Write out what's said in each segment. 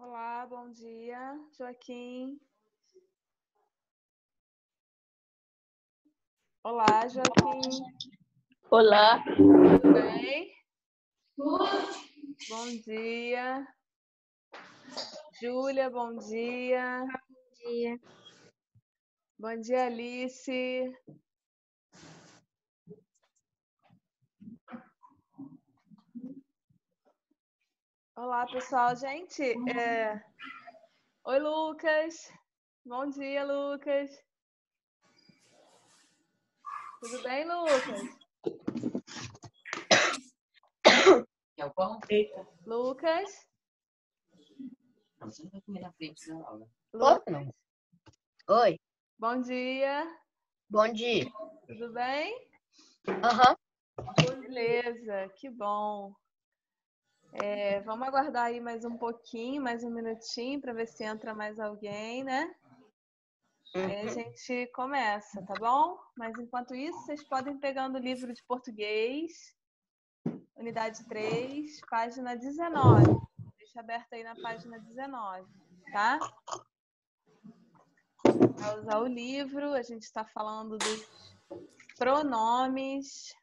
Olá, bom dia, Joaquim. Olá, Joaquim. Olá. Tudo bem? Bom dia. Júlia, bom dia. Bom dia. Bom dia, Alice. Olá, pessoal. Gente, oi, Lucas. Bom dia, Lucas. Tudo bem, Lucas? É o pão? Eita. Lucas? Não, você não vai comer na frente da aula. Lucas? Oi. Bom dia. Bom dia. Tudo bem? Aham. Beleza, que bom. Vamos aguardar aí mais um pouquinho, mais um minutinho, para ver se entra mais alguém, né? Aí a gente começa, tá bom? Mas enquanto isso, vocês podem pegando o livro de português, unidade 3, página 19. Deixa aberto aí na página 19, tá? Para usar o livro, a gente está falando dos pronomes.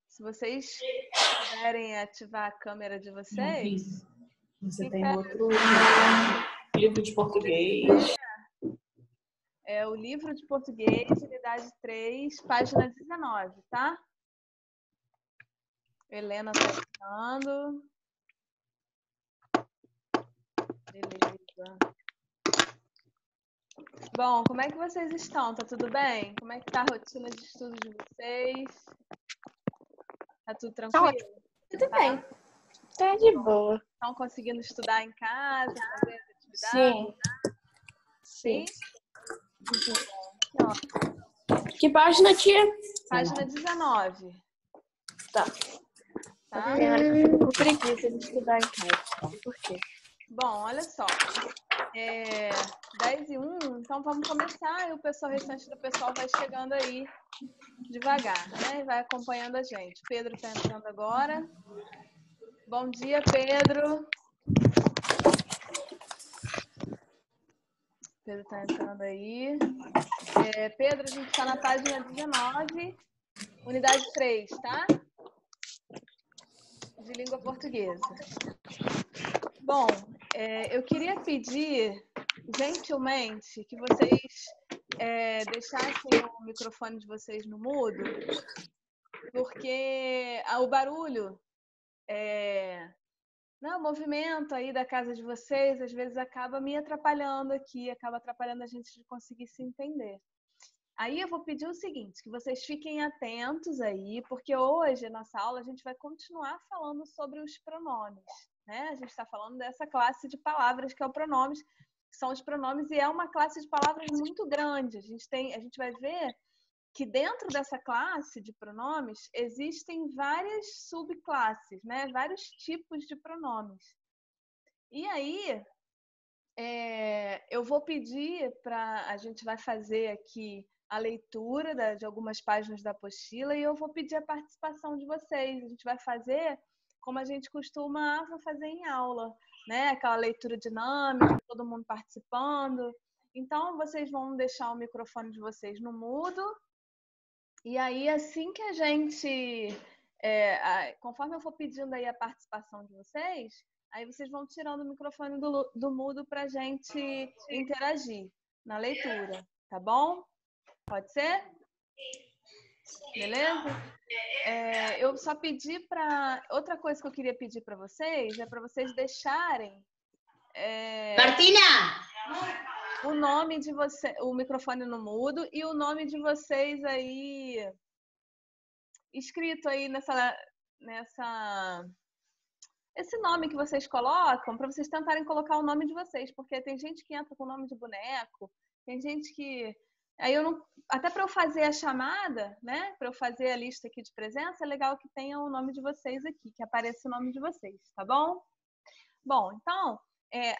Se vocês puderem ativar a câmera de vocês. Você tem outro livro de português. É o livro de português, unidade 3, página 19, tá? Helena tá entrando. Beleza. Bom, como é que vocês estão? Tá tudo bem? Como é que tá a rotina de estudo de vocês? Tá tudo tranquilo? Tudo bem. Tá de boa. Estão conseguindo estudar em casa, fazer as atividades? Sim. Que ótimo. Que página, tia? Página 19. Tá. Tá? Tem hora que eu fico com preguiça de estudar em casa. Por quê? Bom, olha só. 10 e 1, então vamos começar e o restante do pessoal vai chegando aí devagar, né? Vai acompanhando a gente. Pedro está entrando agora. Bom dia, Pedro. Pedro está entrando aí. Pedro, a gente está na página 19, unidade 3, tá? De língua portuguesa. Bom, eu queria pedir, gentilmente, que vocês deixassem o microfone de vocês no mudo, porque o barulho, o movimento aí da casa de vocês, às vezes acaba me atrapalhando aqui, acaba atrapalhando a gente de conseguir se entender. Aí eu vou pedir o seguinte, que vocês fiquem atentos aí, porque hoje, na nossa aula, a gente vai continuar falando sobre os pronomes, né? A gente está falando dessa classe de palavras que é o pronomes, que são os pronomes, e é uma classe de palavras muito grande. A gente vai ver que dentro dessa classe de pronomes existem várias subclasses, né? Vários tipos de pronomes. E aí, eu vou pedir a gente vai fazer aqui a leitura de algumas páginas da apostila e eu vou pedir a participação de vocês. A gente vai fazer como a gente costumava fazer em aula, né? Aquela leitura dinâmica, todo mundo participando. Então, vocês vão deixar o microfone de vocês no mudo. E aí, assim que a gente... conforme eu for pedindo aí a participação de vocês, aí vocês vão tirando o microfone do mudo para a gente interagir na leitura, tá bom? Pode ser? Beleza? Eu só pedi para... Outra coisa que eu queria pedir para vocês é para vocês deixarem... Martina! O nome de você, o microfone no mudo e o nome de vocês aí escrito aí esse nome que vocês colocam, para vocês tentarem colocar o nome de vocês, porque tem gente que entra com o nome de boneco, tem gente que... Aí eu não... Até para eu fazer a chamada, né? Para eu fazer a lista aqui de presença, é legal que tenha o nome de vocês aqui, que apareça o nome de vocês, tá bom? Bom, então,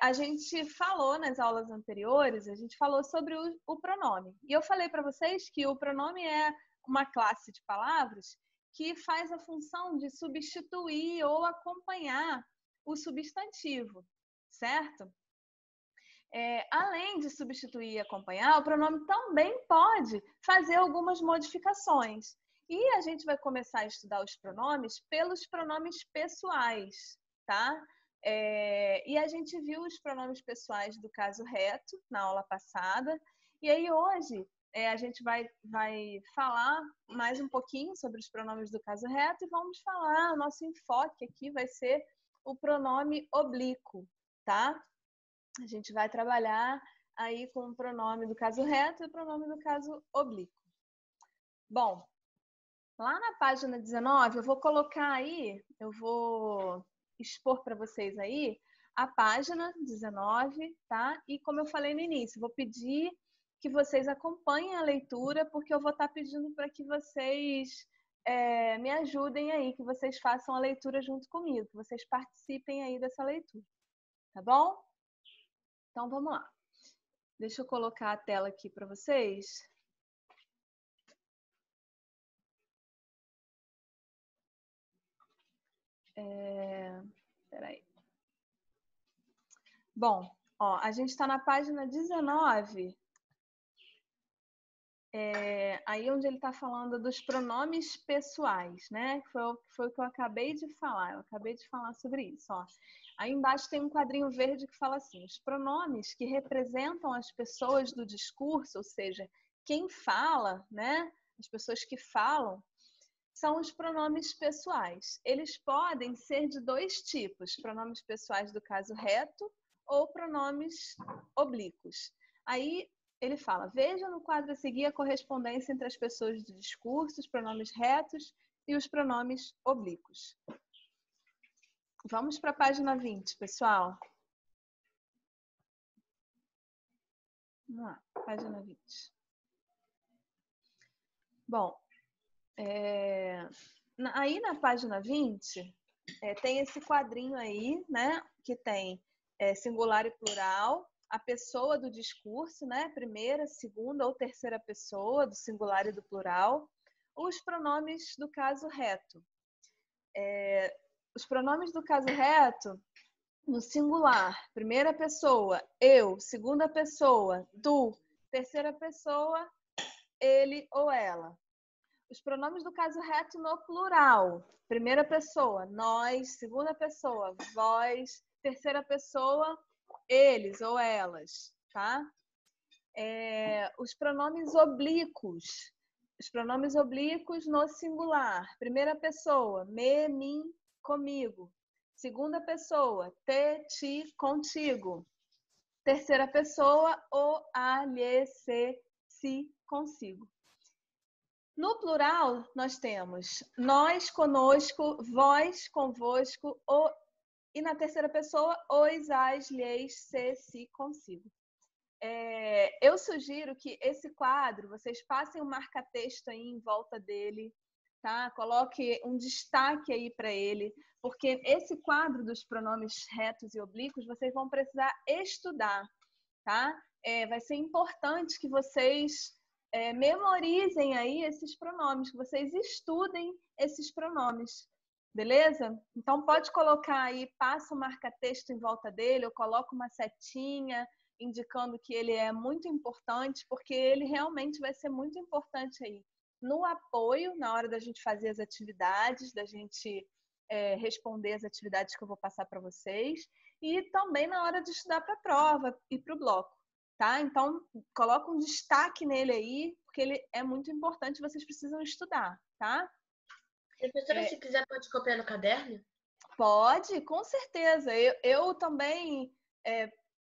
a gente falou nas aulas anteriores, a gente falou sobre o pronome. E eu falei para vocês que o pronome é uma classe de palavras que faz a função de substituir ou acompanhar o substantivo, certo? Além de substituir e acompanhar, o pronome também pode fazer algumas modificações. E a gente vai começar a estudar os pronomes pelos pronomes pessoais, tá? E a gente viu os pronomes pessoais do caso reto na aula passada. E aí hoje a gente vai falar mais um pouquinho sobre os pronomes do caso reto e vamos falar, o nosso enfoque aqui vai ser o pronome oblíquo, tá? A gente vai trabalhar aí com o pronome do caso reto e o pronome do caso oblíquo. Bom, lá na página 19, eu vou colocar aí, eu vou expor para vocês aí a página 19, tá? E como eu falei no início, vou pedir que vocês acompanhem a leitura, porque eu vou estar pedindo para que vocês me ajudem aí, que vocês façam a leitura junto comigo, que vocês participem aí dessa leitura, tá bom? Então, vamos lá. Deixa eu colocar a tela aqui para vocês. Peraí. Bom, ó, a gente está na página 19, aí onde ele está falando dos pronomes pessoais, né? Foi o que eu acabei de falar. Eu acabei de falar sobre isso, ó. Aí embaixo tem um quadrinho verde que fala assim: os pronomes que representam as pessoas do discurso, ou seja, quem fala, né? As pessoas que falam, são os pronomes pessoais. Eles podem ser de dois tipos: pronomes pessoais do caso reto ou pronomes oblíquos. Aí ele fala: veja no quadro a seguir a correspondência entre as pessoas do discurso, os pronomes retos e os pronomes oblíquos. Vamos para a página 20, pessoal. Vamos lá, página 20. Bom, aí na página 20, tem esse quadrinho aí, né? Que tem singular e plural, a pessoa do discurso, né? Primeira, segunda ou terceira pessoa do singular e do plural, os pronomes do caso reto. Os pronomes do caso reto, no singular, primeira pessoa, eu, segunda pessoa, tu, terceira pessoa, ele ou ela. Os pronomes do caso reto no plural, primeira pessoa, nós, segunda pessoa, vós, terceira pessoa, eles ou elas, tá? Os pronomes oblíquos no singular, primeira pessoa, me, mim, comigo. Segunda pessoa, te, ti, contigo. Terceira pessoa, o, a, lhe, se, si, consigo. No plural, nós temos nós, conosco, vós, convosco, e na terceira pessoa, os, as, lhes, se, si, consigo. Eu sugiro que esse quadro, vocês passem um marca-texto aí em volta dele, tá? Coloque um destaque aí para ele, porque esse quadro dos pronomes retos e oblíquos, vocês vão precisar estudar, tá? Vai ser importante que vocês memorizem aí esses pronomes, que vocês estudem esses pronomes, beleza? Então pode colocar aí, passa o marca-texto em volta dele, eu coloco uma setinha indicando que ele é muito importante, porque ele realmente vai ser muito importante aí no apoio, na hora da gente fazer as atividades, da gente responder as atividades que eu vou passar para vocês, e também na hora de estudar para a prova e para o bloco. Tá? Então, coloca um destaque nele aí, porque ele é muito importante, vocês precisam estudar, tá? Professora, se quiser, pode copiar no caderno? Pode, com certeza. Eu também,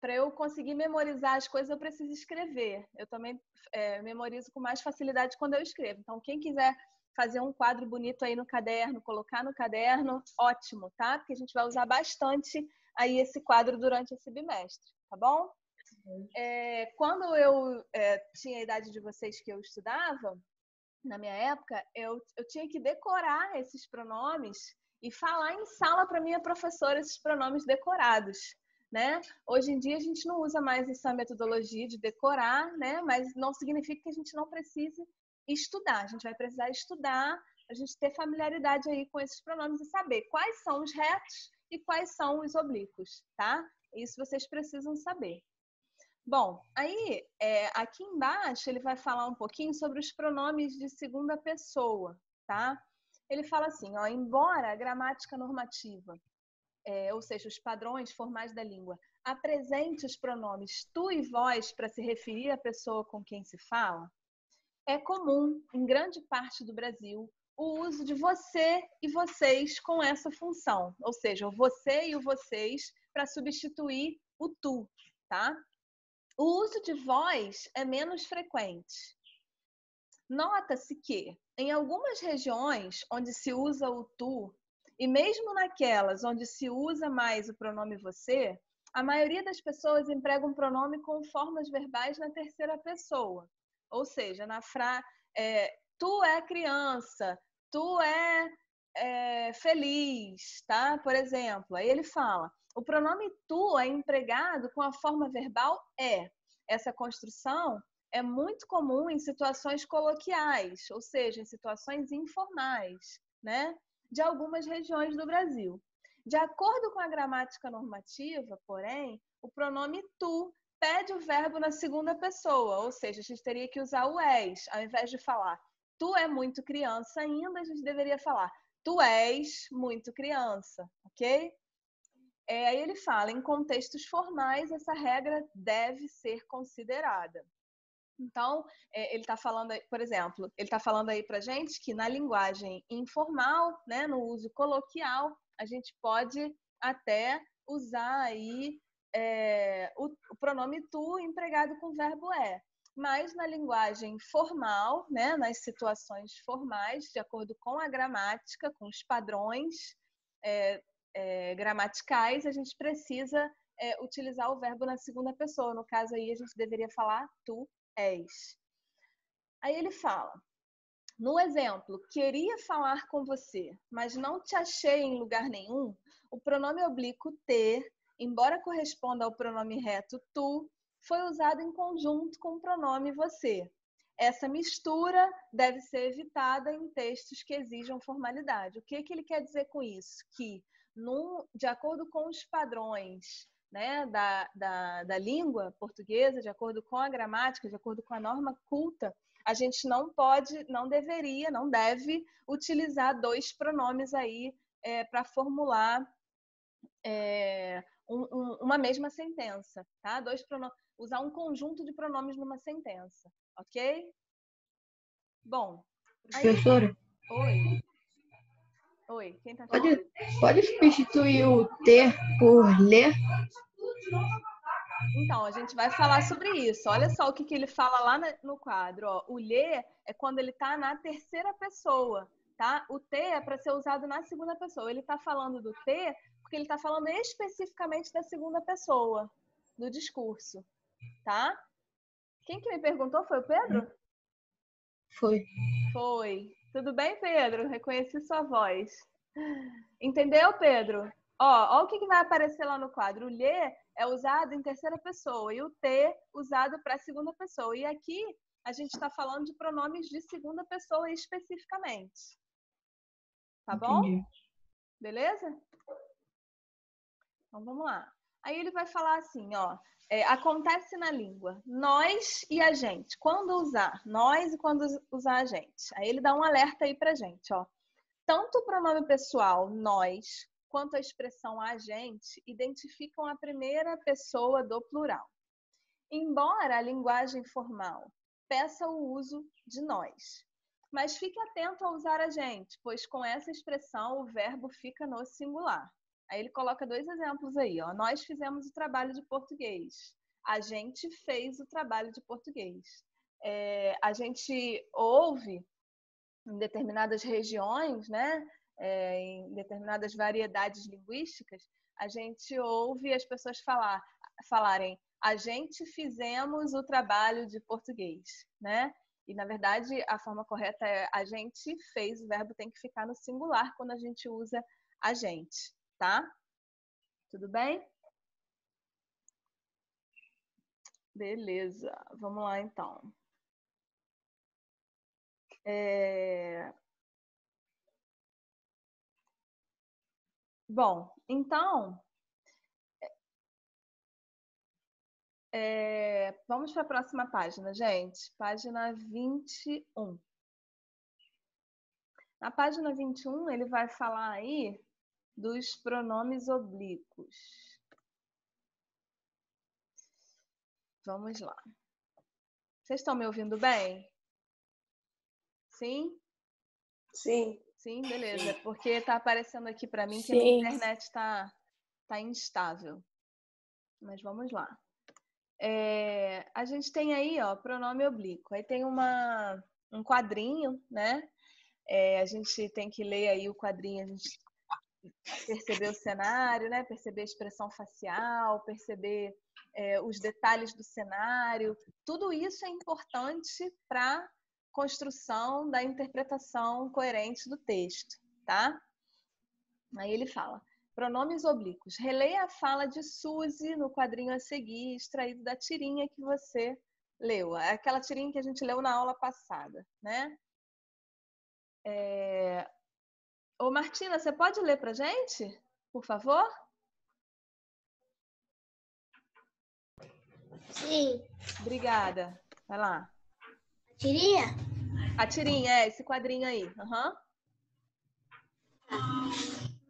para eu conseguir memorizar as coisas, eu preciso escrever. Eu também memorizo com mais facilidade quando eu escrevo. Então, quem quiser fazer um quadro bonito aí no caderno, colocar no caderno, ótimo, tá? Porque a gente vai usar bastante aí esse quadro durante esse bimestre, tá bom? Quando eu tinha a idade de vocês que eu estudava, na minha época, eu tinha que decorar esses pronomes e falar em sala para minha professora esses pronomes decorados, né? Hoje em dia a gente não usa mais essa metodologia de decorar, né? Mas não significa que a gente não precise estudar. A gente vai precisar estudar, a gente ter familiaridade aí com esses pronomes e saber quais são os retos e quais são os oblíquos, tá? Isso vocês precisam saber. Bom, aí aqui embaixo ele vai falar um pouquinho sobre os pronomes de segunda pessoa, tá? Ele fala assim, ó, embora a gramática normativa, ou seja, os padrões formais da língua, apresente os pronomes tu e vós para se referir à pessoa com quem se fala, é comum, em grande parte do Brasil, o uso de você e vocês com essa função, ou seja, o você e o vocês para substituir o tu, tá? O uso de vós é menos frequente. Nota-se que, em algumas regiões onde se usa o tu, e mesmo naquelas onde se usa mais o pronome você, a maioria das pessoas emprega um pronome com formas verbais na terceira pessoa. Ou seja, na frase, tu é criança, tu é feliz, tá? Por exemplo, aí ele fala, o pronome tu é empregado com a forma verbal é. Essa construção é muito comum em situações coloquiais, ou seja, em situações informais, né? De algumas regiões do Brasil. De acordo com a gramática normativa, porém, o pronome tu pede o verbo na segunda pessoa, ou seja, a gente teria que usar o és, ao invés de falar tu é muito criança ainda, a gente deveria falar tu és muito criança, ok? Aí ele fala, em contextos formais, essa regra deve ser considerada. Então, ele está falando, por exemplo, ele está falando aí para gente que na linguagem informal, né, no uso coloquial, a gente pode até usar aí o pronome tu empregado com o verbo é. Mas na linguagem formal, né, nas situações formais, de acordo com a gramática, com os padrões gramaticais, a gente precisa utilizar o verbo na segunda pessoa. No caso aí, a gente deveria falar tu és. Aí ele fala, no exemplo, queria falar com você, mas não te achei em lugar nenhum, o pronome oblíquo ter, embora corresponda ao pronome reto tu, foi usado em conjunto com o pronome você. Essa mistura deve ser evitada em textos que exijam formalidade. O que ele quer dizer com isso? Que, de acordo com os padrões, né, da língua portuguesa, de acordo com a gramática, de acordo com a norma culta, a gente não pode, não deveria, não deve utilizar dois pronomes aí para formular uma mesma sentença, tá? Usar um conjunto de pronomes numa sentença, ok? Bom. Aí... Professora? Oi. Oi, quem tá falando? Pode substituir o ter por ler? Então, a gente vai falar sobre isso. Olha só o que ele fala lá no quadro. Ó. O ler é quando ele está na terceira pessoa, tá? O ter é para ser usado na segunda pessoa. Ele está falando do ter porque ele está falando especificamente da segunda pessoa do discurso, tá? Quem que me perguntou? Foi o Pedro? Foi. Foi. Tudo bem, Pedro? Reconheci sua voz. Entendeu, Pedro? Ó o que vai aparecer lá no quadro. O ler é usado em terceira pessoa e o ter usado para segunda pessoa. E aqui a gente está falando de pronomes de segunda pessoa especificamente. Tá bom? Entendi. Beleza? Então vamos lá. Aí ele vai falar assim, ó. Acontece na língua, nós e a gente. Quando usar nós e quando usar a gente. Aí ele dá um alerta aí pra gente, ó. Tanto o pronome pessoal, nós, quanto a expressão a gente, identificam a primeira pessoa do plural. Embora a linguagem formal peça o uso de nós. Mas fique atento a usar a gente, pois com essa expressão o verbo fica no singular. Aí ele coloca dois exemplos aí, ó. Nós fizemos o trabalho de português. A gente fez o trabalho de português. A gente ouve em determinadas regiões, né? Em determinadas variedades linguísticas, a gente ouve as pessoas falarem a gente fizemos o trabalho de português, né? E, na verdade, a forma correta é a gente fez, o verbo tem que ficar no singular quando a gente usa a gente, tá? Tudo bem? Beleza, vamos lá então. Bom, então, vamos para a próxima página, gente. Página 21. Na página 21, ele vai falar aí dos pronomes oblíquos. Vamos lá. Vocês estão me ouvindo bem? Sim? Sim. Sim, beleza. Porque está aparecendo aqui para mim que a Sim. minha internet está instável. Mas vamos lá. A gente tem aí, ó, pronome oblíquo. Aí tem um quadrinho, né? A gente tem que ler aí o quadrinho, a gente perceber o cenário, né? Perceber a expressão facial, perceber os detalhes do cenário. Tudo isso é importante para a construção da interpretação coerente do texto, tá? Aí ele fala, pronomes oblíquos. Releia a fala de Suzy no quadrinho a seguir, extraído da tirinha que você leu. Aquela tirinha que a gente leu na aula passada, né? Ô, Martina, você pode ler pra gente, por favor? Sim. Obrigada. Vai lá. Tirinha? A tirinha, esse quadrinho aí. Uhum.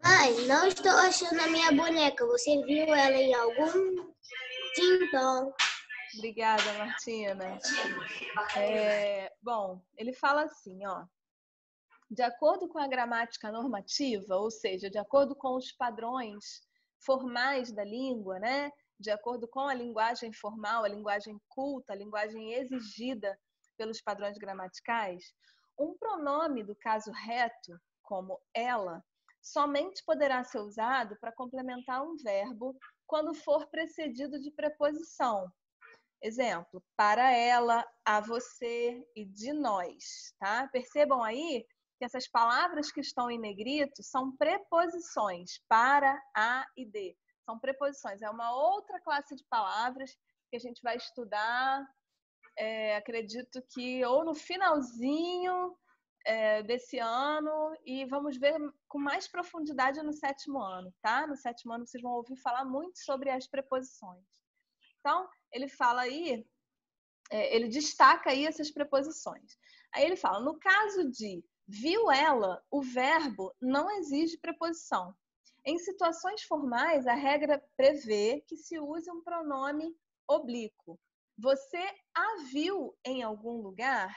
Mãe, não estou achando a minha boneca. Você viu ela em algum tintão? Obrigada, Martina. Bom, ele fala assim, ó. De acordo com a gramática normativa, ou seja, de acordo com os padrões formais da língua, né? De acordo com a linguagem formal, a linguagem culta, a linguagem exigida pelos padrões gramaticais, um pronome do caso reto, como ela, somente poderá ser usado para complementar um verbo quando for precedido de preposição. Exemplo, para ela, a você e de nós, tá? Percebam aí que essas palavras que estão em negrito são preposições, para, a e de. São preposições, é uma outra classe de palavras que a gente vai estudar, acredito que ou no finalzinho desse ano, e vamos ver com mais profundidade no 7º ano, tá? No 7º ano vocês vão ouvir falar muito sobre as preposições. Então, ele fala aí, ele destaca aí essas preposições. Aí ele fala, no caso de viu ela, o verbo não exige preposição. Em situações formais, a regra prevê que se use um pronome oblíquo. Você a viu em algum lugar?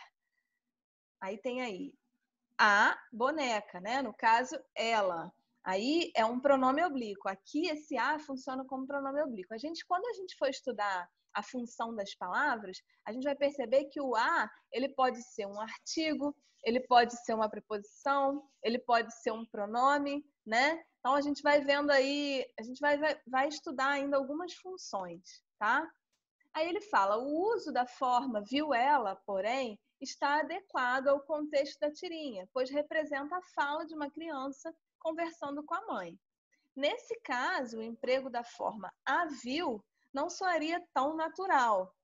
Aí tem aí a boneca, né? No caso, ela. Aí é um pronome oblíquo. Aqui esse a funciona como pronome oblíquo. Quando a gente for estudar a função das palavras, a gente vai perceber que o a, ele pode ser um artigo, ele pode ser uma preposição, ele pode ser um pronome, né? Então a gente vai vendo aí, a gente vai estudar ainda algumas funções, tá? Aí ele fala, o uso da forma viu ela, porém, está adequado ao contexto da tirinha, pois representa a fala de uma criança conversando com a mãe. Nesse caso, o emprego da forma a viu não soaria tão natural.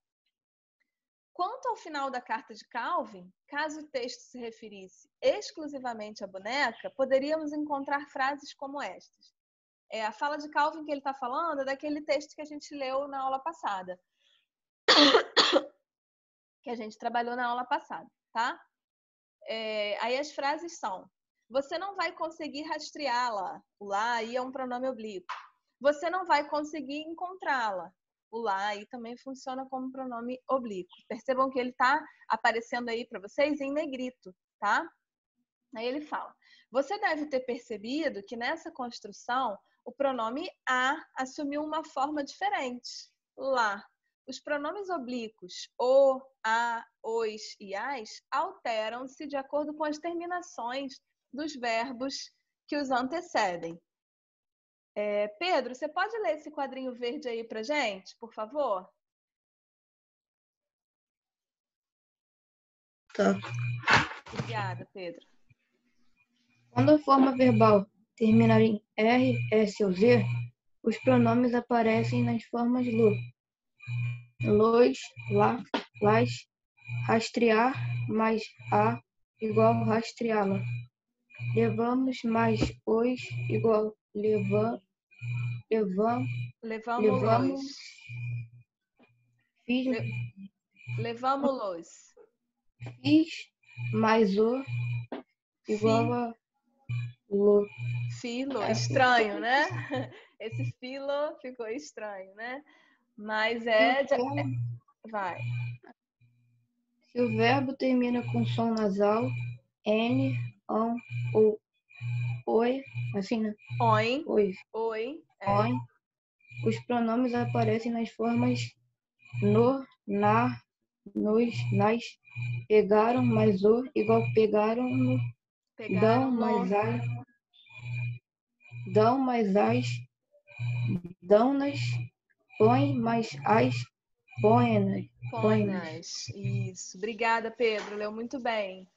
Quanto ao final da carta de Calvin, caso o texto se referisse exclusivamente à boneca, poderíamos encontrar frases como estas. A fala de Calvin que ele está falando é daquele texto que a gente leu na aula passada. Que a gente trabalhou na aula passada, tá? Aí as frases são: você não vai conseguir rastreá-la. O lá aí é um pronome oblíquo. Você não vai conseguir encontrá-la. O lá aí também funciona como pronome oblíquo. Percebam que ele está aparecendo aí para vocês em negrito, tá? Aí ele fala: você deve ter percebido que nessa construção o pronome a assumiu uma forma diferente. Lá. Os pronomes oblíquos o, a, os e as alteram-se de acordo com as terminações dos verbos que os antecedem. Pedro, você pode ler esse quadrinho verde aí pra gente, por favor? Tá. Obrigada, Pedro. Quando a forma verbal terminar em R, S ou Z, os pronomes aparecem nas formas lo. los, lá, las, rastrear, mais a, igual rastreá-la. Levamos, mais os, igual levamos, Levamos-los. fiz, Levamos-los. fiz, mais o, igual a lo. Filo, estranho, né? Esse filo ficou estranho, né? Mas vai. Se o verbo termina com som nasal, n, an ou oi, assim, né? Oi. Oi. Oi. Oi. Os pronomes aparecem nas formas no, na, nos, nas, pegaram, mais o, igual pegaram, no, Pegaram dão, mais as, dão-nas, põe, mais as, põe-nas. Isso. Obrigada, Pedro. Leu muito bem.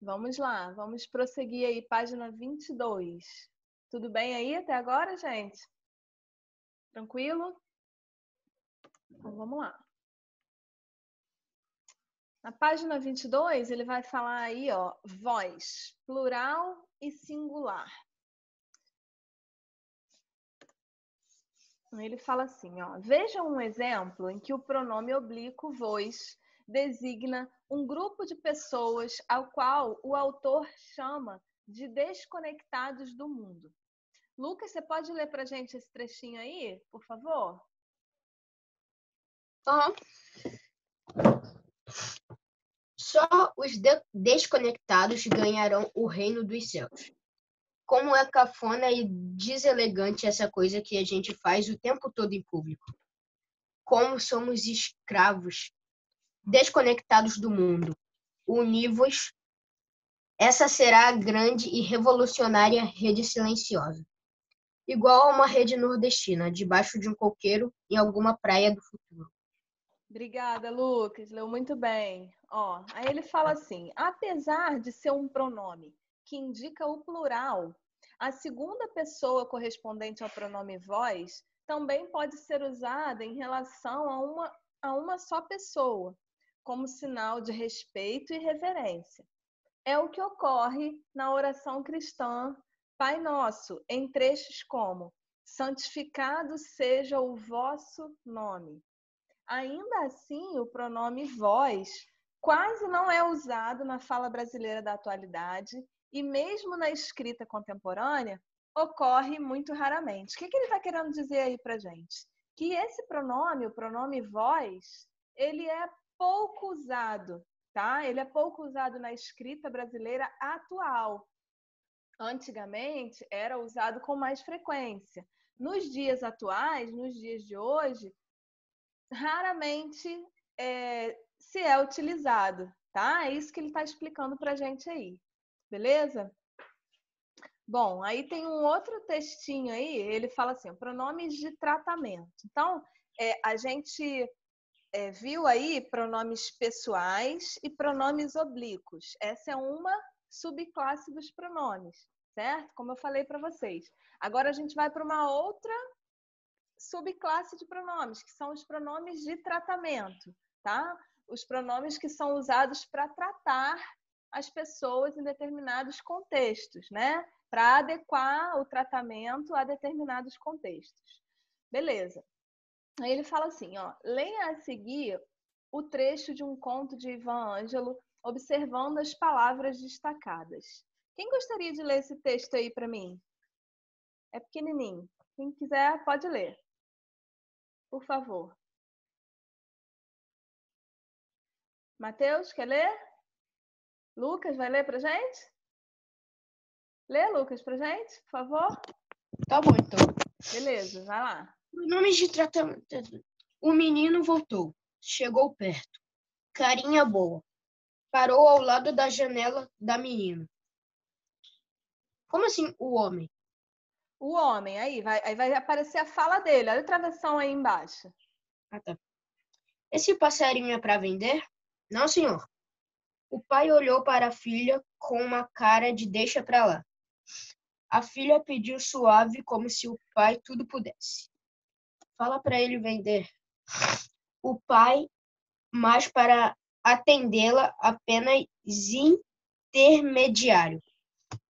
Vamos lá. Vamos prosseguir aí. Página 22. Tudo bem aí até agora, gente? Tranquilo? Então, vamos lá. Na página 22, ele vai falar aí, ó, voz, plural e singular. Ele fala assim, ó, veja um exemplo em que o pronome oblíquo vos designa um grupo de pessoas ao qual o autor chama de desconectados do mundo. Lucas, você pode ler pra gente esse trechinho aí, por favor? Só os desconectados ganharão o reino dos céus. Como é cafona e deselegante essa coisa que a gente faz o tempo todo em público. Como somos escravos, desconectados do mundo. Univos, essa será a grande e revolucionária rede silenciosa. Igual a uma rede nordestina, debaixo de um coqueiro em alguma praia do futuro. Obrigada, Lucas. Leu muito bem. Ó, aí ele fala assim, apesar de ser um pronome que indica o plural, a segunda pessoa correspondente ao pronome vós também pode ser usada em relação a uma só pessoa, como sinal de respeito e reverência. É o que ocorre na oração cristã Pai Nosso, em trechos como santificado seja o vosso nome. Ainda assim, o pronome vós quase não é usado na fala brasileira da atualidade e mesmo na escrita contemporânea ocorre muito raramente. O que ele está querendo dizer aí para gente? Que esse pronome, o pronome vós, ele é pouco usado, tá? Ele é pouco usado na escrita brasileira atual. Antigamente era usado com mais frequência. Nos dias atuais, nos dias de hoje, raramente se é utilizado, tá? É isso que ele está explicando para a gente aí, beleza? Bom, aí tem um outro textinho aí, ele fala assim, pronomes de tratamento. Então, a gente viu aí pronomes pessoais e pronomes oblíquos. Essa é uma subclasse dos pronomes, certo? Como eu falei para vocês. Agora a gente vai para uma outra subclasse de pronomes, que são os pronomes de tratamento, tá? Os pronomes que são usados para tratar as pessoas em determinados contextos, né? Para adequar o tratamento a determinados contextos. Beleza. Aí ele fala assim, ó, leia a seguir o trecho de um conto de Ivan Ângelo, observando as palavras destacadas. Quem gostaria de ler esse texto aí para mim? É pequenininho. Quem quiser, pode ler. Por favor. Matheus, quer ler? Lucas, vai ler pra gente? Lê, Lucas, pra gente, por favor. Tá bom, então. Beleza, vai lá. Pronomes de tratamento. O menino voltou. Chegou perto. Carinha boa. Parou ao lado da janela da menina. Como assim, o homem? O homem, aí vai aparecer a fala dele. Olha a travessão aí embaixo. Ah, tá. Esse passarinho é para vender? Não, senhor. O pai olhou para a filha com uma cara de deixa pra lá. A filha pediu suave, como se o pai tudo pudesse. Fala para ele vender. o pai, mas para atendê-la apenas intermediário.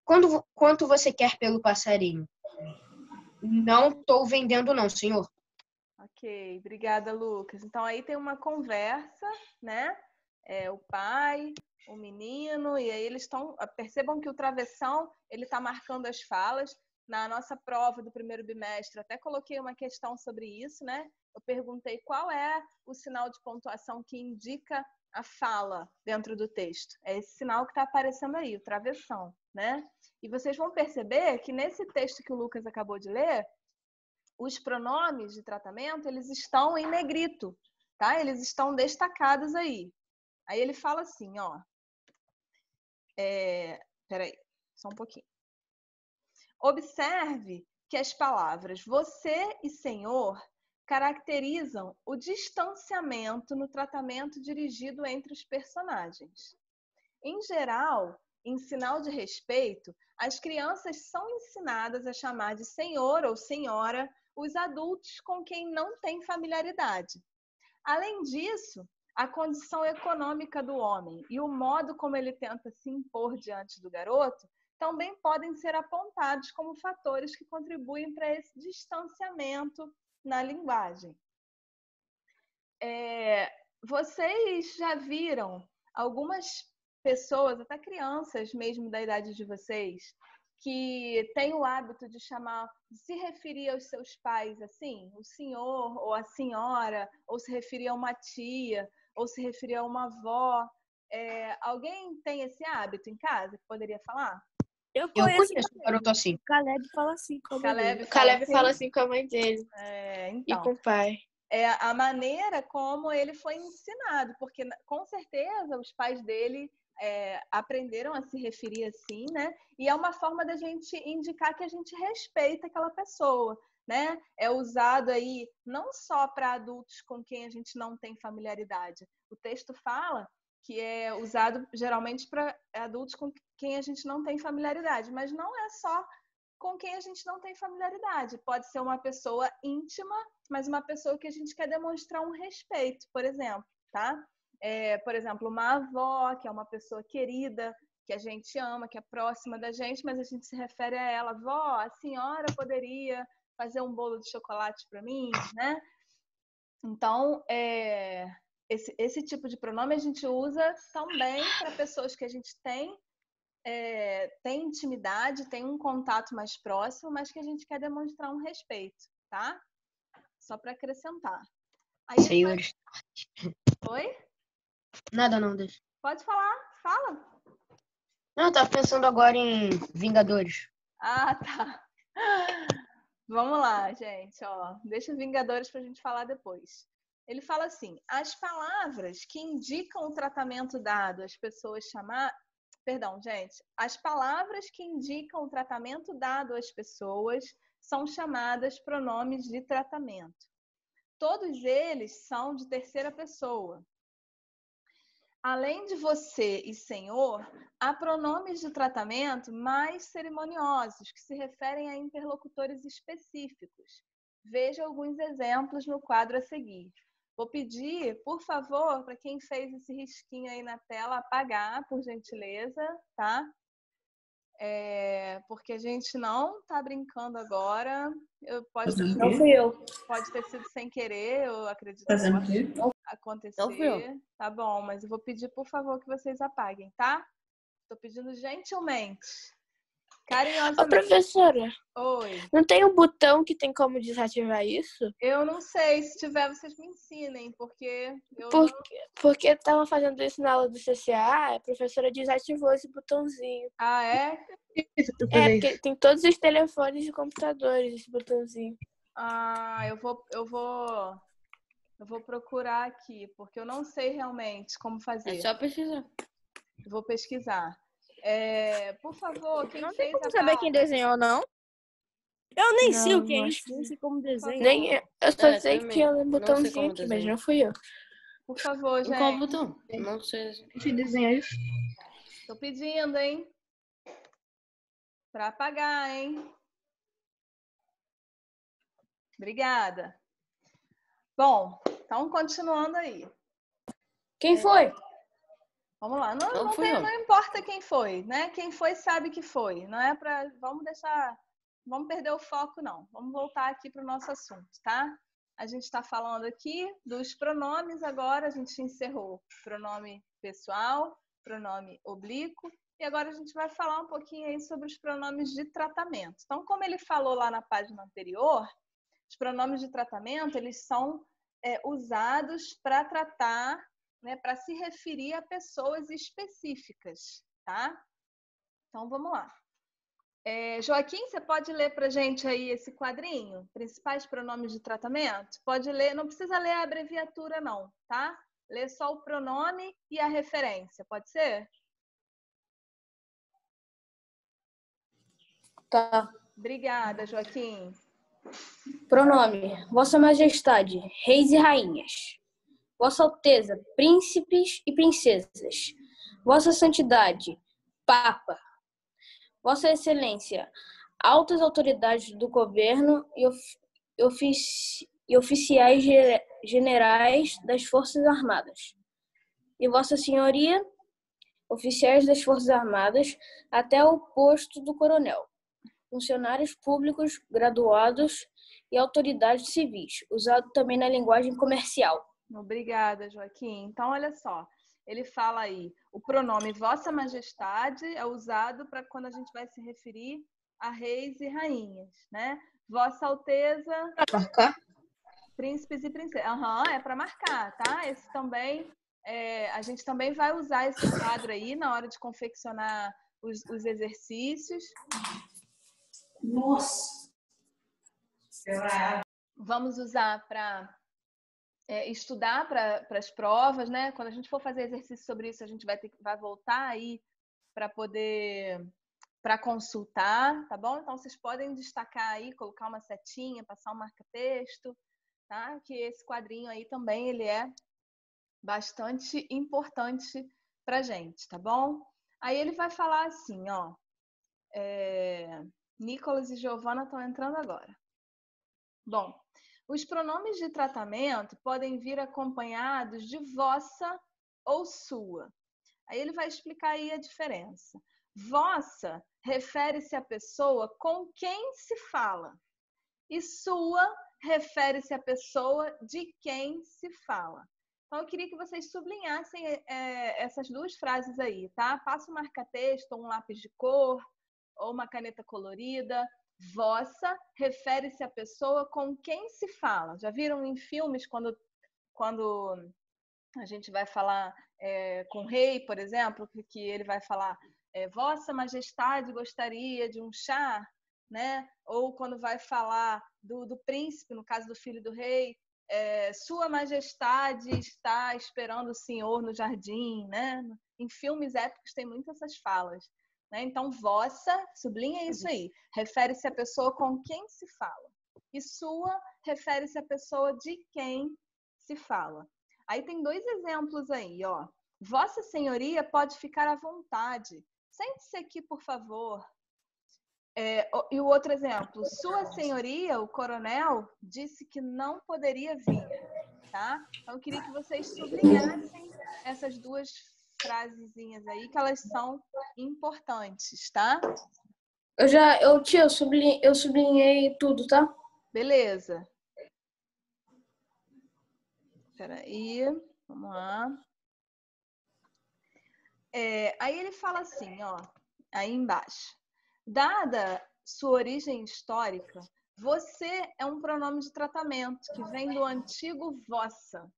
Quanto você quer pelo passarinho? Não estou vendendo não, senhor. Ok, obrigada, Lucas. Então aí tem uma conversa, né? O pai, o menino, e aí eles estão. Percebam que o travessão ele está marcando as falas. Na nossa prova do primeiro bimestre, até coloquei uma questão sobre isso, né? Eu perguntei qual é o sinal de pontuação que indica a fala dentro do texto. É esse sinal que está aparecendo aí, o travessão, né? E vocês vão perceber que nesse texto que o Lucas acabou de ler, os pronomes de tratamento, eles estão em negrito, tá? Eles estão destacados aí. Aí ele fala assim, ó. Peraí, só um pouquinho. Observe que as palavras você e senhor caracterizam o distanciamento no tratamento dirigido entre os personagens. Em geral, em sinal de respeito, as crianças são ensinadas a chamar de senhor ou senhora os adultos com quem não têm familiaridade. Além disso, a condição econômica do homem e o modo como ele tenta se impor diante do garoto também podem ser apontados como fatores que contribuem para esse distanciamento na linguagem. Vocês já viram algumas pessoas, até crianças mesmo da idade de vocês, que têm o hábito de se referir aos seus pais assim, o senhor ou a senhora, ou se referir a uma tia, ou se referir a uma avó. Alguém tem esse hábito em casa que poderia falar? Eu conheço um garoto assim. O Caleb fala assim com a mãe dele. O Caleb fala assim com a mãe dele Então, e com o pai. É a maneira como ele foi ensinado, porque com certeza os pais dele aprenderam a se referir assim, né? E é uma forma da gente indicar que a gente respeita aquela pessoa, né? É usado aí não só para adultos com quem a gente não tem familiaridade. O texto fala que é usado geralmente para adultos com quem a gente não tem familiaridade, mas não é só com quem a gente não tem familiaridade. Pode ser uma pessoa íntima, mas uma pessoa que a gente quer demonstrar um respeito, por exemplo, tá? Por exemplo, uma avó, que é uma pessoa querida, que a gente ama, que é próxima da gente, mas a gente se refere a ela, vó, a senhora poderia fazer um bolo de chocolate para mim, né? Então, esse tipo de pronome a gente usa também para pessoas que a gente tem intimidade, tem um contato mais próximo, mas que a gente quer demonstrar um respeito, tá? Só para acrescentar. Aí, Senhores. Oi? Nada não, deixa. Pode falar, fala. Não, eu tava pensando agora em Vingadores. Ah, tá. Vamos lá, gente, ó. Deixa Vingadores pra gente falar depois. Ele fala assim: as palavras que indicam o tratamento dado às pessoas Perdão, gente. As palavras que indicam o tratamento dado às pessoas são chamadas pronomes de tratamento. Todos eles são de terceira pessoa. Além de você e senhor, há pronomes de tratamento mais cerimoniosos, que se referem a interlocutores específicos. Veja alguns exemplos no quadro a seguir. Vou pedir, por favor, para quem fez esse risquinho aí na tela, apagar, por gentileza, tá? Porque a gente não tá brincando agora. Não fui eu. Pode ter sido sem querer, eu acredito Fazendo o quê? acontecer. Não fui eu. Tá bom, mas eu vou pedir, por favor, que vocês apaguem, tá? Tô pedindo gentilmente, carinhosamente. Ô, professora, Oi. não tem um botão que tem como desativar isso? Eu não sei, se tiver, vocês me ensinem, porque eu Porque eu tava fazendo isso na aula do CCA, a professora desativou esse botãozinho. Ah, é? Porque tem todos os telefones e computadores esse botãozinho. Ah, eu vou procurar aqui, porque eu não sei realmente como fazer. É só pesquisar. Eu vou pesquisar. Por favor, quem Não fez tem como a saber pauta? quem desenhou, não? Eu nem sei o Não, que é acho isso, nem sei como desenha. Nem eu só sei que também. tinha um Não sei botãozinho como aqui, mas desenhar. não fui eu. Por favor, Em qual gente. botão? Não sei. A gente desenha isso? Tô pedindo, hein? Pra apagar, hein? Obrigada. Bom, então continuando aí. Quem foi? Vamos lá. Não fui eu. Não importa quem foi, né? Quem foi sabe que foi. Não é para. Vamos perder o foco, não. Vamos voltar aqui para o nosso assunto, tá? A gente está falando aqui dos pronomes agora. A gente encerrou pronome pessoal, pronome oblíquo. E agora a gente vai falar um pouquinho aí sobre os pronomes de tratamento. Então, como ele falou lá na página anterior, os pronomes de tratamento, eles são usados para tratar, né, para se referir a pessoas específicas, tá? Então, vamos lá. Joaquim, você pode ler para a gente aí esse quadrinho? Principais pronomes de tratamento? Pode ler, não precisa ler a abreviatura não, tá? Lê só o pronome e a referência, pode ser? Tá. Obrigada, Joaquim. Pronome: Vossa Majestade, reis e rainhas. Vossa Alteza, príncipes e princesas. Vossa Santidade, Papa. Vossa Excelência, altas autoridades do governo e oficiais generais das Forças Armadas. E Vossa Senhoria, oficiais das Forças Armadas, até o posto do coronel. Funcionários públicos, graduados e autoridades civis, usado também na linguagem comercial. Obrigada, Joaquim. Então, olha só, ele fala aí, o pronome Vossa Majestade é usado para quando a gente vai se referir a reis e rainhas, né? Vossa Alteza... Para marcar? Príncipes e princesas. É para marcar, tá? Esse também, a gente também vai usar esse quadro aí na hora de confeccionar os exercícios. Nossa! Vamos usar para estudar para as provas, né? Quando a gente for fazer exercício sobre isso, a gente vai voltar aí para consultar, tá bom? Então, vocês podem destacar aí, colocar uma setinha, passar um marca-texto, tá? Que esse quadrinho aí também, ele é bastante importante pra gente, tá bom? Aí ele vai falar assim, ó, Nicolas e Giovana estão entrando agora. Bom, os pronomes de tratamento podem vir acompanhados de vossa ou sua. Aí ele vai explicar aí a diferença. Vossa refere-se à pessoa com quem se fala. E sua refere-se à pessoa de quem se fala. Então, eu queria que vocês sublinhassem essas duas frases aí, tá? Passa um marca-texto, um lápis de cor, ou uma caneta colorida. Vossa refere-se à pessoa com quem se fala. Já viram em filmes quando a gente vai falar com o rei, por exemplo, que ele vai falar Vossa Majestade gostaria de um chá, né? Ou quando vai falar do príncipe, no caso do filho do rei, Sua Majestade está esperando o senhor no jardim, né? Em filmes épicos tem muitas essas falas. Então, vossa, sublinha isso aí, refere-se à pessoa com quem se fala. E sua, refere-se à pessoa de quem se fala. Aí tem dois exemplos aí, ó. Vossa Senhoria pode ficar à vontade. Sente-se aqui, por favor. E o outro exemplo, Sua Senhoria, o coronel, disse que não poderia vir, tá? Então, eu queria que vocês sublinhassem essas duas frasezinhas aí, que elas são importantes, tá? Eu sublinhei tudo, tá? Beleza. Espera aí, vamos lá. Aí ele fala assim, ó, aí embaixo. Dada sua origem histórica, você é um pronome de tratamento que vem do antigo vossa,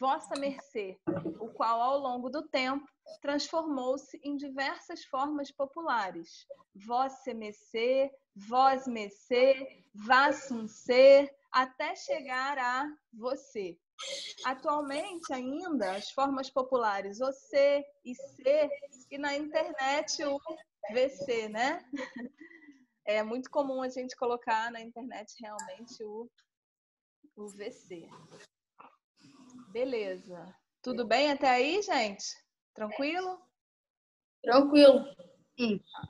vossa mercê, o qual ao longo do tempo transformou-se em diversas formas populares. Vossa mercê, vós mercê, vassum ser, até chegar a você. Atualmente ainda as formas populares você e ser, e na internet o VC, né? É muito comum a gente colocar na internet realmente o VC. Beleza. Tudo bem até aí, gente? Tranquilo? Tranquilo.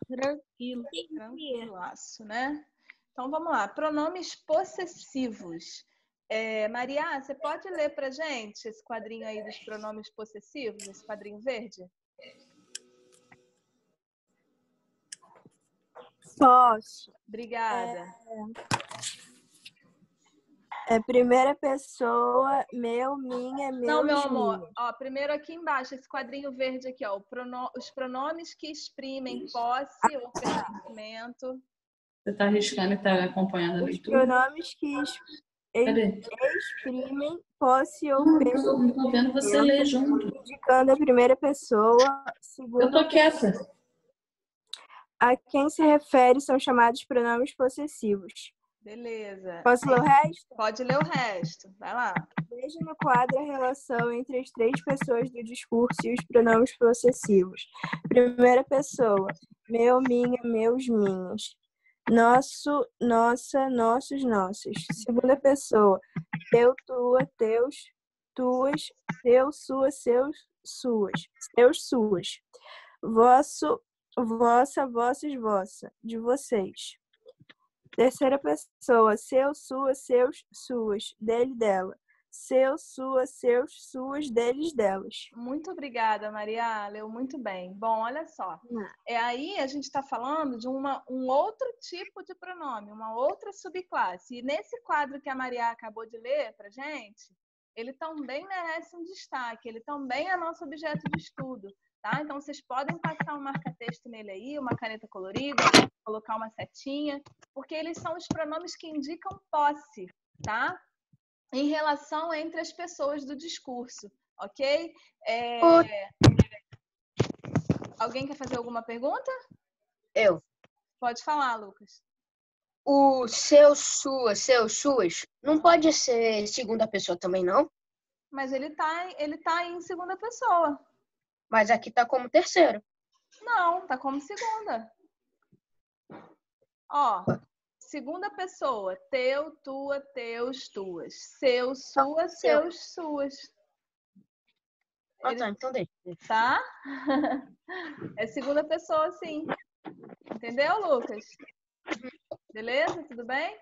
Tranquilo. Tranquilaço, né? Então vamos lá. Pronomes possessivos. Maria, você pode ler pra gente esse quadrinho aí dos pronomes possessivos, esse quadrinho verde? Posso. Obrigada. Primeira pessoa, meu, minha, meus, Não, meu amor. minhas. Ó, primeiro aqui embaixo, esse quadrinho verde aqui, ó. Os pronomes que exprimem posse ou pertencimento. Você está arriscando e está acompanhando a Os leitura? pronomes que Cadê? exprimem posse ou Não estou vendo você ler junto. indicando a primeira pessoa, Eu segunda tô quieta. a quem se refere são chamados pronomes possessivos. Beleza. Posso ler o resto? Pode ler o resto. Vai lá. Veja no quadro a relação entre as três pessoas do discurso e os pronomes possessivos. Primeira pessoa, meu, minha, meus, minhas. Nosso, nossa, nossos, nossos. Segunda pessoa, teu, tua, teus, tuas, teu, sua, seus, suas. Seus, suas. Vosso, vossa, vossos, vossa. De vocês. Terceira pessoa, seu, sua, seus, suas. Dele, dela. Seu, sua, seus, suas, deles, delas. Muito obrigada, Maria. Leu muito bem. Bom, olha só. Aí a gente está falando de um outro tipo de pronome, uma outra subclasse. E nesse quadro que a Maria acabou de ler para gente, ele também merece um destaque. Ele também é nosso objeto de estudo. Tá? Então, vocês podem passar um marca-texto nele aí, uma caneta colorida, colocar uma setinha, porque eles são os pronomes que indicam posse, tá? Em relação entre as pessoas do discurso, ok? Alguém quer fazer alguma pergunta? Eu. Pode falar, Lucas. O seu, sua, seus, suas, não pode ser segunda pessoa também, não? Mas ele tá em segunda pessoa. Mas aqui tá como terceiro. Não, tá como segunda. Ó, segunda pessoa, teu, tua, teus, tuas. Seu, sua, seus, suas. Tá, então deixa. Tá? É segunda pessoa, sim. Entendeu, Lucas? Beleza? Tudo bem?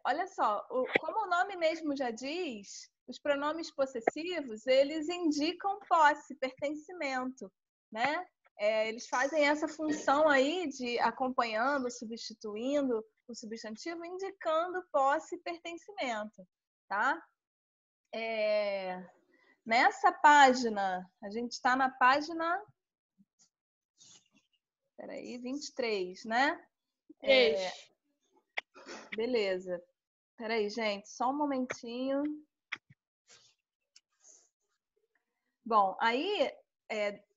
Olha só, como o nome mesmo já diz, os pronomes possessivos, eles indicam posse, pertencimento, né? Eles fazem essa função aí de acompanhando, substituindo o substantivo, indicando posse e pertencimento, tá? Nessa página, a gente está na página 23, né? Beleza. Peraí, gente, só um momentinho. Bom, aí,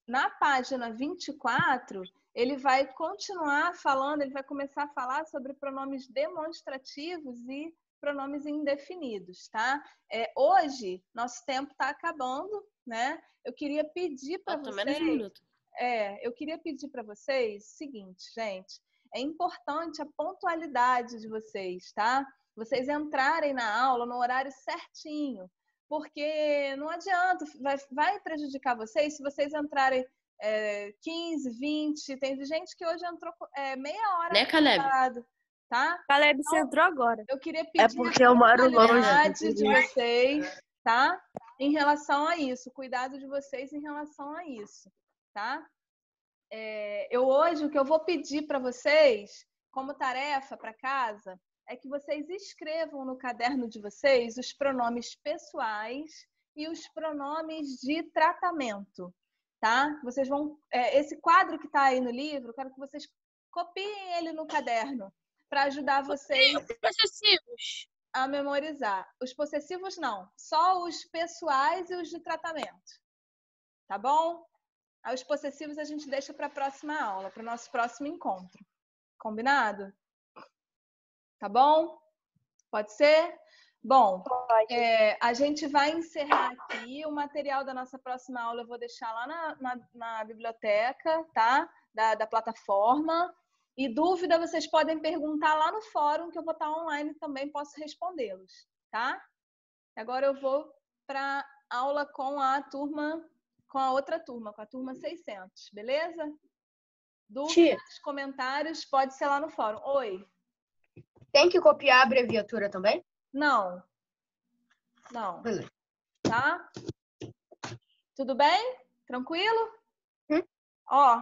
na página 24, ele vai continuar falando, ele vai começar a falar sobre pronomes demonstrativos e pronomes indefinidos, tá? Hoje, nosso tempo está acabando, né? Eu queria pedir para vocês... menos 1 minuto. Eu queria pedir para vocês o seguinte, gente. É importante a pontualidade de vocês, tá? Vocês entrarem na aula no horário certinho, porque não adianta, vai prejudicar vocês se vocês entrarem 15, 20. Tem gente que hoje entrou meia hora atrasado, tá? Caleb, você entrou agora. Eu queria pedir porque eu moro longe. pontualidade de vocês, tá? Em relação a isso, cuidado de vocês em relação a isso, tá? Hoje, o que eu vou pedir para vocês, como tarefa para casa, é que vocês escrevam no caderno de vocês os pronomes pessoais e os pronomes de tratamento, tá? Vocês vão... esse quadro que está aí no livro, eu quero que vocês copiem ele no caderno para ajudar vocês a memorizar. Os possessivos não, só os pessoais e os de tratamento, tá bom? Os possessivos a gente deixa para a próxima aula, para o nosso próximo encontro. Combinado? Tá bom? Pode ser? Bom, a gente vai encerrar aqui. O material da nossa próxima aula eu vou deixar lá na biblioteca, tá? Da plataforma. E dúvida, vocês podem perguntar lá no fórum, que eu vou estar online também, posso respondê-los, tá? Agora eu vou para a aula com a outra turma, com a turma 600, beleza? Dúvidas, comentários, pode ser lá no fórum. Oi. Tem que copiar a abreviatura também? Não. Não. Beleza. Tá? Tudo bem? Tranquilo? Hum. Ó,